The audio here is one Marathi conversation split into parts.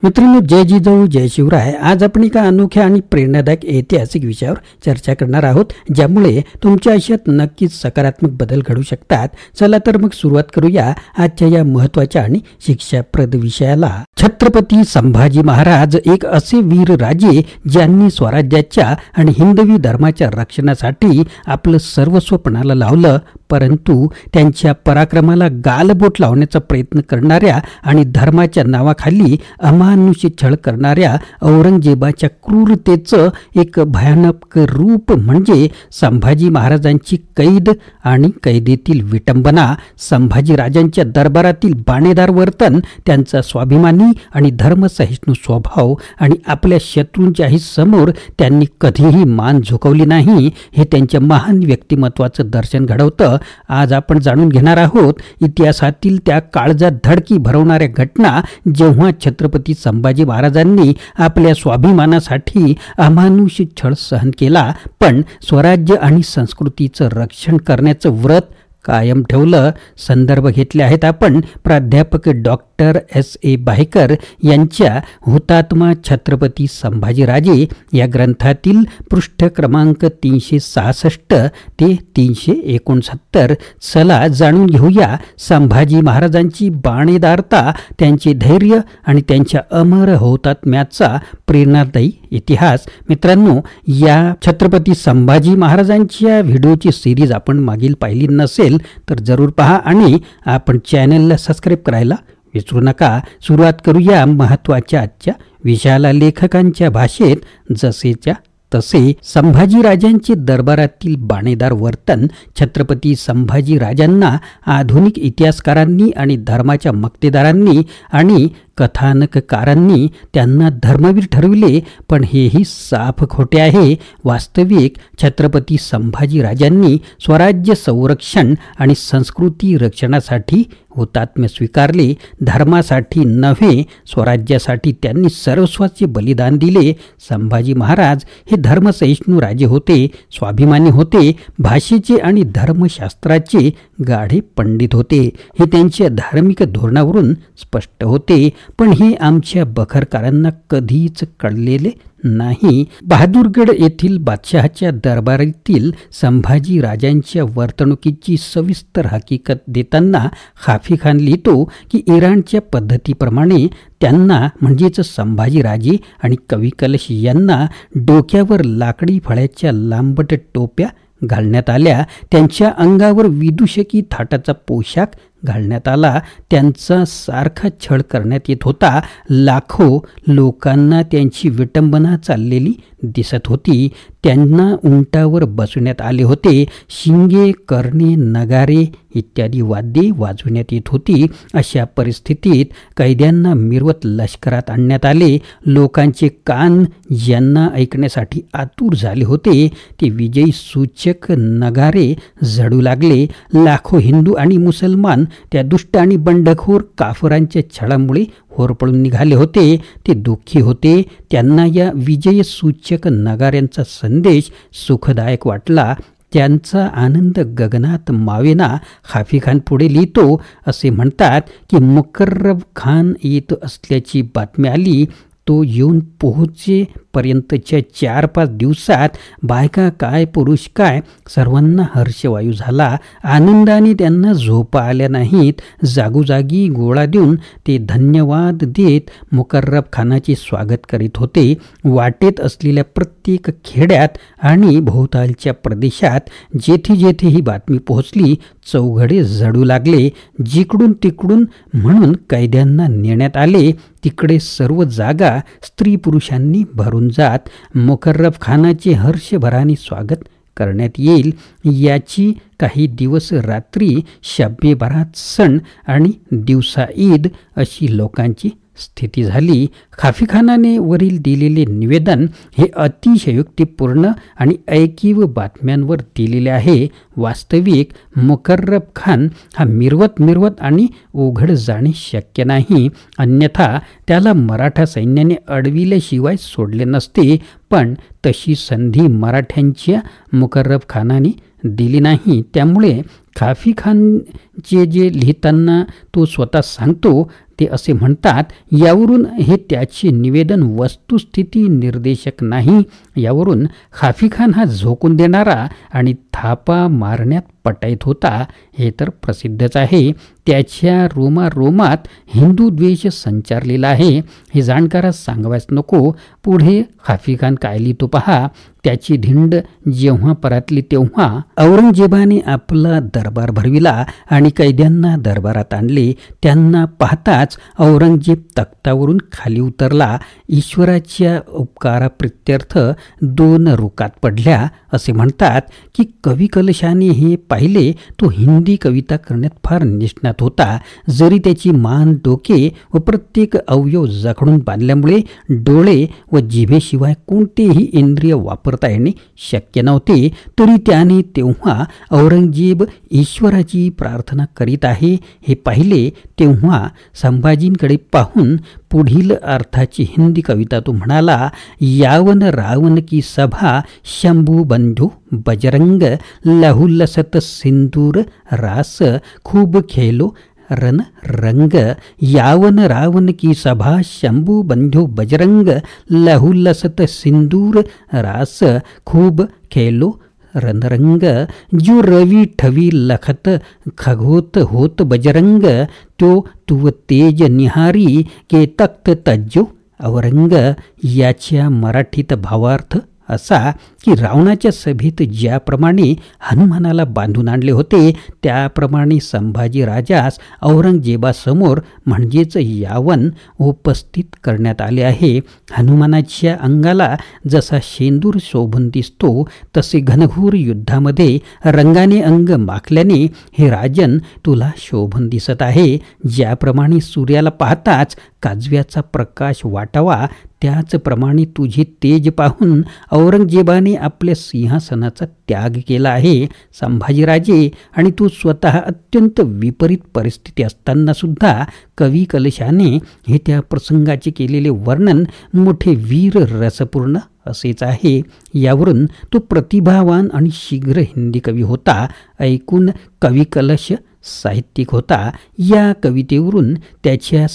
मित्रांनो, जय जिजाऊ जय शिवराय. आज आपण एका अनोख्या आणि प्रेरणादायक ऐतिहासिक विषयावर चर्चा करणार आहोत, ज्यामुळे तुमच्या आयुष्यात नक्कीच सकारात्मक बदल घडू शकतात. चला तर मग सुरुवात करूया आजच्या या महत्त्वाच्या आणि शिक्षाप्रद विषयाला. छत्रपती संभाजी महाराज एक असे वीर राजे ज्यांनी स्वराज्याच्या आणि हिंदवी धर्माच्या रक्षणासाठी आपलं सर्वस्व पणाला लावलं, परंतु त्यांच्या पराक्रमाला गालबोट लावण्याचा प्रयत्न करणाऱ्या आणि धर्माच्या नावाखाली अमानुषी छळ करणाऱ्या औरंगजेबाच्या क्रूरतेचं एक भयानक रूप म्हणजे संभाजी महाराजांची कैद आणि कैदेतील विटंबना. संभाजी राजांच्या दरबारातील बाणेदार वर्तन, त्यांचा स्वाभिमानी आणि धर्मसहिष्णू स्वभाव आणि आपल्या शत्रूंच्याही समोर त्यांनी कधीही मान झुकवली नाही, हे त्यांच्या महान व्यक्तिमत्वाचं दर्शन घडवतं. आज आपण जाणून घेणार आहोत इतिहासातील त्या काळजात धडकी भरवणाऱ्या घटना, जेव्हा छत्रपती संभाजी महाराजांनी आपल्या स्वाभिमानासाठी अमानुषी छळ सहन केला, पण स्वराज्य आणि संस्कृतीचं रक्षण करण्याचं व्रत कायम ठेवलं. संदर्भ घेतले आहेत आपण प्राध्यापक डॉक्टर S.A. भायकर यांच्या हुतात्मा छत्रपती संभाजीराजे या ग्रंथातील पृष्ठ क्रमांक 366 ते 369. चला जाणून घेऊया संभाजी महाराजांची बाणेदारता, त्यांचे धैर्य आणि त्यांच्या अमर हुतात्म्याचा प्रेरणादायी इतिहास. मित्रांनो, या छत्रपती संभाजी महाराजांच्या व्हिडिओची सिरीज आपण मागील पाहिली नसेल तर जरूर पहा आणि आपण चॅनलला सबस्क्राईब करायला विसरू नका. सुरुवात करूया महत्त्वाच्या आजच्या विषयाला. लेखकांच्या भाषेत जसेच्या तसे. संभाजीराजांचे दरबारातील बाणेदार वर्तन. छत्रपती संभाजीराजांना आधुनिक इतिहासकारांनी आणि धर्माच्या मक्तेदारांनी आणि कथानककारांनी त्यांना धर्मवीर ठरविले, पण हेही साफ खोटे आहे. वास्तविक छत्रपती संभाजीराजांनी स्वराज्य संरक्षण आणि संस्कृती रक्षणासाठी हुतात्म्य स्वीकारले. धर्मासाठी नव्हे, स्वराज्यासाठी त्यांनी सर्वस्वाचे बलिदान दिले. संभाजी महाराज हे धर्मसहिष्णू राजे होते, स्वाभिमानी होते, भाषेचे आणि धर्मशास्त्राचे गाढे पंडित होते. हे त्यांच्या धार्मिक धोरणावरून स्पष्ट होते, पण हे आमच्या बखरकारांना कधीच कळलेले नाही. बहादूरगड येथील बादशहाच्या दरबारातील संभाजी राजांच्या वर्तणुकीची सविस्तर हकीकत देताना हाफी खान लिहितो की इराणच्या पद्धतीप्रमाणे त्यांना म्हणजेच संभाजीराजे आणि कवी कलश यांना डोक्यावर लाकडी फळ्याच्या लांबट टोप्या घालण्यात आल्या. त्यांच्या अंगावर विदूषकी थाटाचा पोशाख घालण्यात आला. त्यांचा सारखा छळ करण्यात येत होता. लाखो लोकांना त्यांची विटंबना चाललेली दिसत होती. त्यांना उंटावर बसवण्यात आले होते. शिंगे, करणे, नगारे इत्यादी वाद्ये वाजवण्यात येत होती. अशा परिस्थितीत कैद्यांना मिरवत लष्करात आणण्यात आले. लोकांचे कान यांना ऐकण्यासाठी आतुर झाले होते. ते विजयी सूचक नगारे जडू लागले. लाखो हिंदू आणि मुसलमान त्या दुष्ट आणि बंडखोर काफरांच्या छळामुळे होरपळून निघाले होते. ते दुःखी होते. त्यांना या विजय सूचक नगाऱ्यांचा संदेश सुखदायक वाटला. त्यांचा आनंद गगनात मावेना. हाफी खान पुढे लिहितो, असे म्हणतात की मुकर्रब खान येत असल्याची बातमी आली. तो येऊन पोहोचेपर्यंतच्या 4-5 दिवसात बायका काय पुरुष काय सर्वांना हर्षवायू झाला. आनंदाने त्यांना झोपा आल्या नाहीत. जागोजागी गोळा देऊन ते धन्यवाद देत मुकर्रब खानाचे स्वागत करीत होते. वाटेत असलेल्या प्रत्येक खेड्यात आणि भोवतालच्या प्रदेशात जेथे जेथे ही बातमी पोहोचली, चौघडे जडू लागले. जिकडून तिकडून म्हणून कैद्यांना नेण्यात आले. तिकडे सर्व जागा स्त्री पुरुषांनी भरून जात. मुकर्रब खानाचे हर्षभराने स्वागत करण्यात येईल याची काही दिवस रात्री शब्बे बारात सण आणि दिवसा ईद अशी लोकांची स्थिती झाली. हाफी खानाने वरील दिलेले निवेदन हे अतिशयोक्तीपूर्ण आणि ऐकीव बातम्यांवर दिलेले आहे. वास्तविक मुकर्रब खान हा मिरवत आणि उघड जाणे शक्य नाही, अन्यथा त्याला मराठा सैन्याने अडविल्याशिवाय सोडले नसते. पण तशी संधी मराठ्यांच्या मुकर्रब खानाने दिली नाही. त्यामुळे काफी खानचे जे लिहिताना तो स्वतः सांगतो ते असे म्हणतात, यावरून हे त्याचे निवेदन वस्तुस्थिती निर्देशक नाही. यावरून काफी खान हा झोकून देणारा आणि थापा मारण्यात पटाईत होता हे तर प्रसिद्धच आहे. त्याच्या रोमारोमात हिंदू द्वेष संचारलेला आहे हे जाणकारास सांगावयास नको. पुढे काफी खान काय लिहितो पहा. त्याची धिंड जेव्हा परातली तेव्हा औरंगजेबाने आपला दरबार भरविला आणि कैद्यांना दरबारात आणले. त्यांना पाहताच औरंगजेब तख्तावरून खाली उतरला. ईश्वराच्या उपकाराप्रित्यर्थ 2 रुकात पडल्या. असे म्हणतात की कवी कलशाने हे पाहिले तो हिंदी कविता करण्यात फार निष्णात होता. जरी त्याची मान, डोके व प्रत्येक अवयव जखडून बांधल्यामुळे डोळे व जिभेशिवाय कोणतेही इंद्रिय वापरता येणे शक्य नव्हते, तरी त्याने तेव्हा औरंगजेब ईश्वराची प्रार्थना करीत आहे हे पाहिले. तेव्हा संभाजींकडे पाहून पुढील अर्थाची हिंदी कविता तो म्हणाला, यावन रावण की सभा शंभू बंधू बजरंग लहू लसत सिंदूर रास खूब खेलो रन रंग. यावन रावण की सभा शंभू बंधु बजरंग लहू लसत सिंदूर रास खूब खेलो रणरंग. जो रवि ठवी लखत खगोत होत बजरंग तो तुव तेज निहारी के तख्त तज्जो औरंग. याच्या मराठीत भावार्थ असा की रावणाच्या सभेत ज्याप्रमाणे हनुमानाला बांधून आणले होते त्याप्रमाणे संभाजी राजास औरंगजेबासमोर म्हणजेच यावन उपस्थित करण्यात आले आहे. हनुमानाच्या अंगाला जसा शेंदूर शोभून दिसतो तसे घनघोर युद्धामध्ये रंगाने अंग माखल्याने हे राजन तुला शोभून दिसत आहे. ज्याप्रमाणे सूर्याला पाहताच काजव्याचा प्रकाश वाटावा त्याचप्रमाणे तुझे तेज पाहून औरंगजेबाने आपल्या सिंहासनाचा त्याग केला आहे. संभाजीराजे आणि तू स्वतः अत्यंत विपरीत परिस्थिती असताना सुद्धा कवी कलशाने हे त्या प्रसंगाचे केलेले वर्णन मोठे वीर रसपूर्ण असेच आहे. यावरून तो प्रतिभावान आणि शीघ्र हिंदी कवी होता. ऐकून कवी कलश साहित्यिक होता. या कवितेवरून त्याच्या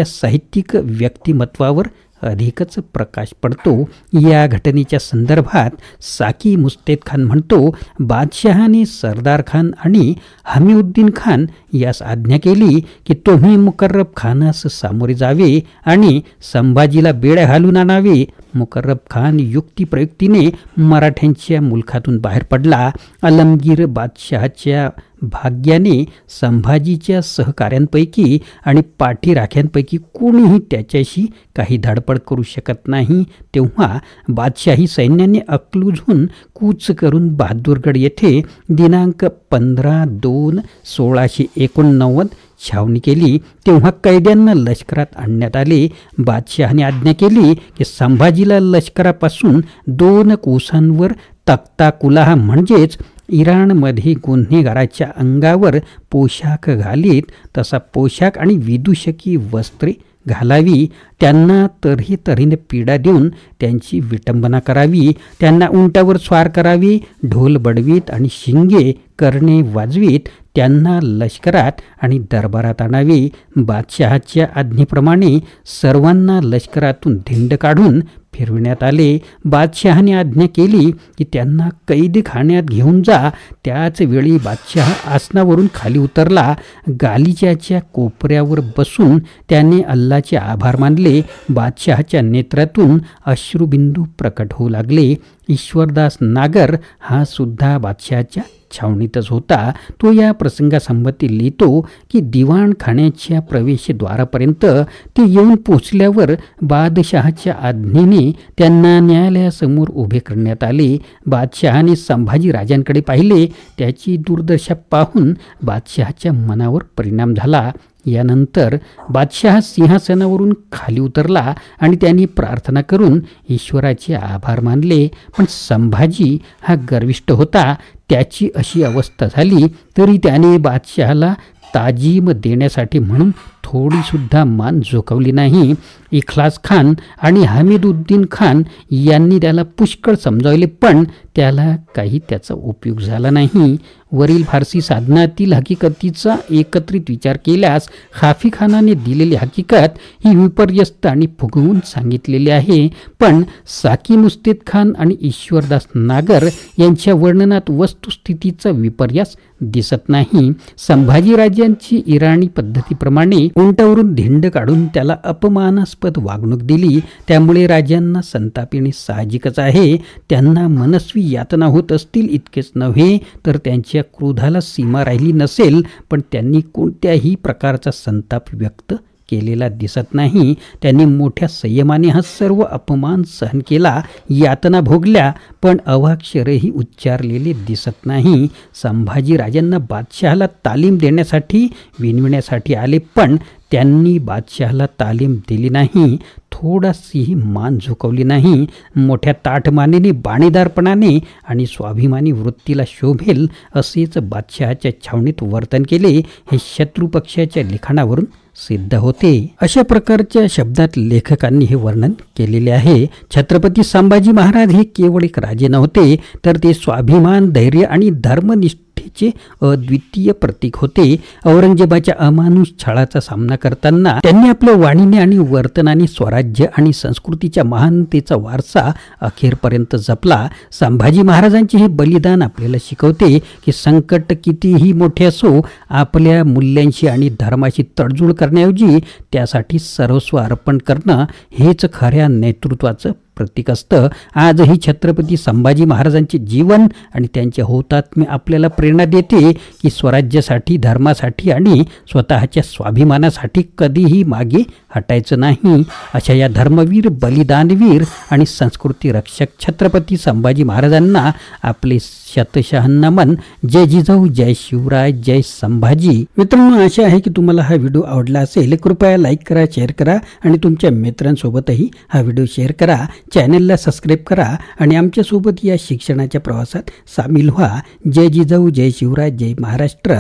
साहित्यिक व्यक्तिमत्वावर अधिकच प्रकाश पडतो. या घटनेच्या संदर्भात साकी मुस्तेद खान म्हणतो, बादशहाने सरदार खान आणि हमीउद्दीन खान यास आज्ञा केली की तुम्ही मुकर्रब खानास सामोरे जावे आणि संभाजीला बेड्या घालून आणावे. मुकर्रब खान युक्तिप्रयुक्तीने मराठ्यांच्या मुलखातून बाहेर पडला. आलमगीर बादशहाच्या भाग्याने संभाजीच्या सहकाऱ्यांपैकी आणि पाठीराख्यांपैकी कोणीही त्याच्याशी काही धडपड करू शकत नाही. तेव्हा बादशाही सैन्याने अकलूजहून कूच करून बहादूरगड येथे दिनांक 15/2/1689 छावणी केली. तेव्हा कैद्यांना लष्करात आणण्यात आले. बादशहाने आज्ञा केली की संभाजीला लष्करापासून 2 कोसांवर तख्ता कुलाह म्हणजेच इराणमध्ये गुन्हेगाराच्या अंगावर पोशाख घालीत तसा पोशाख आणि विदूषकी वस्त्रे घालावी. त्यांना तऱ्हेतऱ्हेने पीडा देऊन त्यांची विटंबना करावी. त्यांना उंटावर स्वार करावी. ढोल बडवीत आणि शिंगे करणे वाजवीत त्यांना लष्करात आणि दरबारात आणावे. बादशहाच्या आज्ञेप्रमाणे सर्वांना लष्करातून धिंड काढून फिरविण्यात आले. बादशहाने आज्ञा केली की त्यांना कैदखान्यात घेऊन जा. त्याच वेळी बादशहा आसनावरून खाली उतरला. गालिच्याच्या कोपऱ्यावर बसून त्याने अल्लाचे आभार मानले. बादशहाच्या नेत्रातून अश्रुबिंदू प्रकट होऊ लागले. ईश्वरदास नागर हा सुद्धा बादशहाच्या छावणीतच होता. तो या प्रसंगासंबंधी लिहितो की दिवाणखान्याच्या प्रवेशद्वारापर्यंत ते येऊन पोचल्यावर बादशहाच्या आज्ञेने त्यांना न्यायालयासमोर उभे करण्यात आले. बादशहाने संभाजी राजांकडे पाहिले. त्याची दुर्दशा पाहून बादशहाच्या मनावर परिणाम झाला. यानंतर बादशहा सिंहासनावरून खाली उतरला आणि त्यांनी प्रार्थना करून ईश्वराचे आभार मानले. पण संभाजी हा गर्विष्ठ होता. त्याची अशी अवस्था झाली तरी त्याने बादशहाला ताजीम देण्यासाठी म्हणून थोडीसुद्धा मान झुकवली नाही. इख्लास खान आणि हमीदुद्दीन खान यांनी त्याला पुष्कळ समजावले, पण त्याला काही त्याचा उपयोग झाला नाही. वरील फारसी साधनातील हकीकतीचा एकत्रित विचार केल्यास खाफी खानाने दिलेली हकीकत ही विपर्यस्त आणि फुगवून सांगितलेली आहे. पण साकी मुस्तेद खान आणि ईश्वरदास नागर यांच्या वर्णनात वस्तुस्थितीचा विपर्यास दिसत नाही. संभाजीराजांची इराणी पद्धतीप्रमाणे उंटावरून धिंड काढून त्याला अपमानास्पद वागणूक दिली. त्यामुळे राजांना संताप येणे साहजिकच आहे. त्यांना मनस्वी यातना होत असतील इतकेच नव्हे तर त्यांच्या क्रोधाला सीमा राहिली नसेल, पण त्यांनी कोणत्याही प्रकारचा संताप व्यक्त केलेला दिसत नाही. त्यांनी मोठ्या संयमाने हा सर्व अपमान सहन केला, यातना भोगल्या, पण अवाक्षरही उच्चारलेले दिसत नाही. संभाजी राजांना बादशहाला तालीम देण्यासाठी विनविण्यासाठी आले, पण त्यांनी बादशहाला तालीम दिली नाही, थोडाशीही मान झुकवली नाही. मोठ्या ताठमानेने, बाणेदारपणाने आणि स्वाभिमानी वृत्तीला शोभेल असेच बादशहाच्या छावणीत वर्तन केले हे शत्रुपक्षाच्या लिखाणावरून सिद्ध होते. अशा प्रकारच्या शब्दात लेखकांनी हे वर्णन केलेले आहे. छत्रपती संभाजी महाराज हे केवळ एक राजे नव्हते, तर ते स्वाभिमान, धैर्य आणि धर्मनिष्ठेचे अद्वितीय प्रतीक होते. औरंगजेबाच्या अमानुष छळाचा सामना करताना त्यांनी आपल्या वाणीने आणि वर्तनाने स्वराज्य आणि संस्कृतीच्या महानतेचा वारसा अखेरपर्यंत जपला. संभाजी महाराजांचे हे बलिदान आपल्याला शिकवते की संकट कितीही मोठे असो, आपल्या मूल्यांशी आणि धर्माशी तडजोड करण्याऐवजी त्यासाठी सर्वस्व अर्पण करणं हेच खऱ्या नेतृत्वाचं प्रतीक असतं. आजही छत्रपती संभाजी महाराजांचे जीवन आणि त्यांचे हौतात्म्य आपल्याला प्रेरणा देते की स्वराज्यासाठी, धर्मासाठी आणि स्वतःच्या स्वाभिमानासाठी कधीही मागे हटायचं नाही. अशा या धर्मवीर, बलिदानवीर आणि संस्कृती रक्षक छत्रपती संभाजी महाराजांना आपले शतशः नमन. जय जिजाऊ, जय शिवराय, जय संभाजी. मित्रांनो, आशा आहे की तुम्हाला हा व्हिडिओ आवडला असेल. कृपया लाईक करा, शेअर करा आणि तुमच्या मित्रांसोबतही हा व्हिडिओ शेअर करा. चॅनलला सबस्क्राईब करा आणि आमच्यासोबत या शिक्षणाच्या प्रवासात सामील व्हा. जय जिजाऊ, जय शिवराय, जय महाराष्ट्र.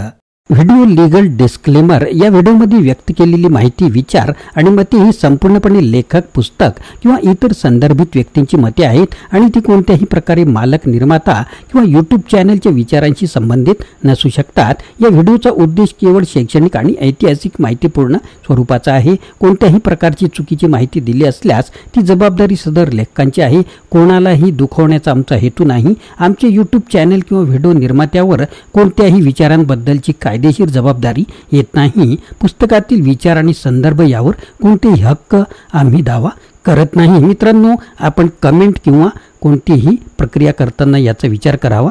Video legal disclaimer. या व्हिडिओमध्ये व्यक्त केलेली माहिती, विचार आणि मते ही संपूर्णपणे लेखक, पुस्तक किंवा इतर संदर्भित व्यक्तींची मते आहेत आणि ती कोणत्याही प्रकारे मालक, निर्माता किंवा यूट्यूब चॅनलच्या विचारांशी संबंधित नसू शकतात. या व्हिडिओचा उद्देश केवळ शैक्षणिक आणि ऐतिहासिक माहितीपूर्ण स्वरूपाचा आहे. कोणत्याही प्रकारची चुकीची माहिती दिली असल्यास ती जबाबदारी सदर लेखकांची आहे. कोणालाही दुखवण्याचा आमचा हेतू नाही. आमचे यूट्यूब चॅनल किंवा व्हिडिओ निर्मात्यावर कोणत्याही विचारांबद्दलची कायदेशीर जबाबदारी येत नाही. पुस्तकातील विचार आणि संदर्भ यावर कोणतेही हक्क आम्ही दावा करत नाही. मित्रांनो, आपण कमेंट किंवा कोणतीही प्रक्रिया करताना याचा विचार करावा.